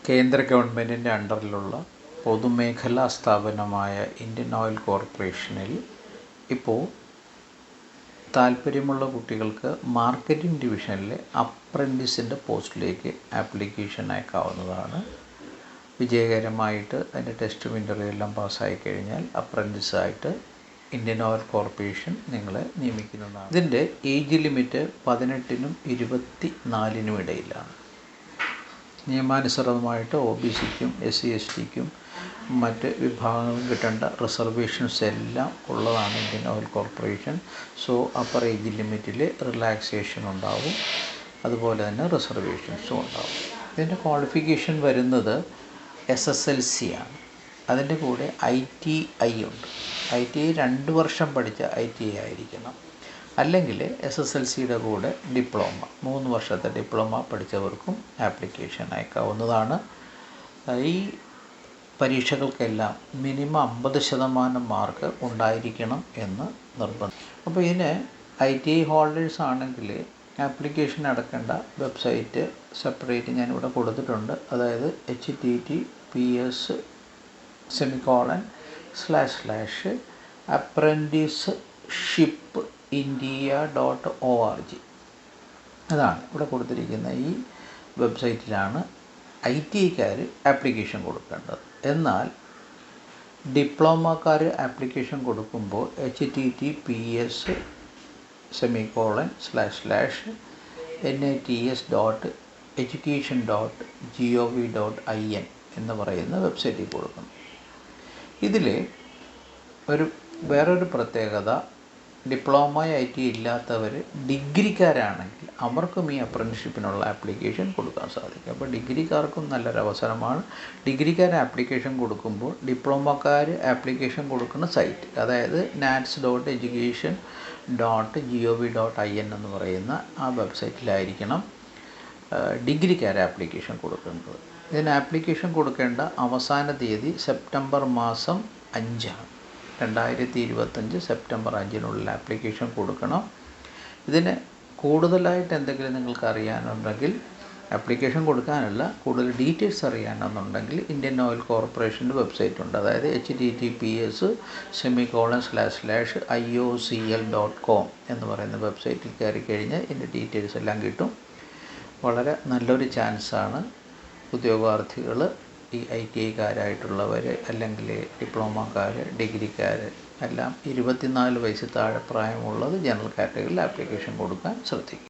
കേന്ദ്ര ഗവൺമെൻറ്റിൻ്റെ അണ്ടറിലുള്ള പൊതുമേഖലാ സ്ഥാപനമായ ഇന്ത്യൻ ഓയിൽ കോർപ്പറേഷനിൽ ഇപ്പോൾ താല്പര്യമുള്ള കുട്ടികൾക്ക് മാർക്കറ്റിംഗ് ഡിവിഷനിലെ അപ്രൻറ്റീസിൻ്റെ പോസ്റ്റിലേക്ക് ആപ്ലിക്കേഷൻ അയക്കാവുന്നതാണ്. വിജയകരമായിട്ട് അതിൻ്റെ ടെസ്റ്റും ഇൻ്റർവ്യൂ എല്ലാം പാസ്സായി കഴിഞ്ഞാൽ അപ്രൻറ്റീസായിട്ട് ഇന്ത്യൻ ഓയിൽ കോർപ്പറേഷൻ നിങ്ങളെ നിയമിക്കുന്നതാണ്. ഇതിൻ്റെ ഏജ് ലിമിറ്റ് 18-നും 24-നും ഇടയിലാണ്. നിയമാനുസൃതമായിട്ട് OBCക്കും SC/STക്കും മറ്റ് വിഭാഗങ്ങളും കിട്ടേണ്ട റിസർവേഷൻസ് എല്ലാം ഉള്ളതാണ് Indian oil corporation. So upper age ലിമിറ്റിൽ റിലാക്സേഷൻ ഉണ്ടാവും, അതുപോലെ തന്നെ റിസർവേഷൻസും ഉണ്ടാവും. ഇതിൻ്റെ ക്വാളിഫിക്കേഷൻ വരുന്നത് SSLC ആണ്. അതിൻ്റെ കൂടെ ITI ഉണ്ട്. ITI 2 വർഷം പഠിച്ച ITI ആയിരിക്കണം. അല്ലെങ്കിൽ SSLCയുടെ കൂടെ ഡിപ്ലോമ 3 വർഷത്തെ ഡിപ്ലോമ പഠിച്ചവർക്കും ആപ്ലിക്കേഷൻ അയക്കാവുന്നതാണ്. ഈ പരീക്ഷകൾക്കെല്ലാം മിനിമം 50% മാർക്ക് ഉണ്ടായിരിക്കണം എന്ന് നിർബന്ധം. അപ്പോൾ ഇതിന് ITI ഹോൾഡേഴ്സ് ആണെങ്കിൽ ആപ്ലിക്കേഷൻ അടക്കേണ്ട വെബ്സൈറ്റ് സെപ്പറേറ്റ് ഞാനിവിടെ കൊടുത്തിട്ടുണ്ട്. അതായത് https://apprenticeshippindia.org അതാണ് ഇവിടെ കൊടുത്തിരിക്കുന്ന ഈ വെബ്സൈറ്റിലാണ് ITIക്കാർ ആപ്ലിക്കേഷൻ കൊടുക്കേണ്ടത്. എന്നാൽ ഡിപ്ലോമക്കാർ ആപ്ലിക്കേഷൻ കൊടുക്കുമ്പോൾ https://nats.education.gov.in എന്ന് പറയുന്ന വെബ്സൈറ്റിൽ കൊടുക്കണം. ഇതിൽ വേറൊരു പ്രത്യേകത, ഡിപ്ലോമ ITI ഇല്ലാത്തവർ ഡിഗ്രിക്കാരാണെങ്കിൽ അവർക്കും ഈ അപ്രന്റീസ്ഷിപ്പിനുള്ള ആപ്ലിക്കേഷൻ കൊടുക്കാൻ സാധിക്കും. അപ്പോൾ ഡിഗ്രിക്കാർക്കും നല്ലൊരു അവസരമാണ്. ഡിഗ്രിക്കാർ ആപ്ലിക്കേഷൻ കൊടുക്കുമ്പോൾ ഡിപ്ലോമക്കാർ ആപ്ലിക്കേഷൻ കൊടുക്കുന്ന സൈറ്റ്, അതായത് nats.education.gov.in എന്ന് പറയുന്ന ആ വെബ്സൈറ്റിലായിരിക്കണം ഡിഗ്രിക്കാർ ആപ്ലിക്കേഷൻ കൊടുക്കേണ്ടത്. ഇതിന് ആപ്ലിക്കേഷൻ കൊടുക്കേണ്ട അവസാന തീയതി സെപ്റ്റംബർ 5 ആണ്. 2025 സെപ്റ്റംബർ 5-നുള്ളിൽ ആപ്ലിക്കേഷൻ കൊടുക്കണം. ഇതിന് കൂടുതലായിട്ട് എന്തെങ്കിലും നിങ്ങൾക്ക് അറിയാനുണ്ടെങ്കിൽ, ആപ്ലിക്കേഷൻ കൊടുക്കാനല്ല, കൂടുതൽ ഡീറ്റെയിൽസ് അറിയാനെന്നുണ്ടെങ്കിൽ ഇന്ത്യൻ ഓയിൽ കോർപ്പറേഷൻ്റെ വെബ്സൈറ്റ് ഉണ്ട്. അതായത് https://iocl.com എന്ന് പറയുന്ന വെബ്സൈറ്റിൽ കയറി കഴിഞ്ഞാൽ ഇതിൻ്റെ ഡീറ്റെയിൽസ് എല്ലാം കിട്ടും. വളരെ നല്ലൊരു ചാൻസാണ് ഉദ്യോഗാർത്ഥികൾ, ഈ ITIക്കാരായിട്ടുള്ളവർ അല്ലെങ്കിൽ ഡിപ്ലോമക്കാർ, ഡിഗ്രിക്കാർ എല്ലാം 24 വയസ്സിൽ താഴെ പ്രായമുള്ളത് ജനറൽ കാറ്റഗറിയിൽ ആപ്ലിക്കേഷൻ കൊടുക്കാൻ ശ്രദ്ധിക്കും.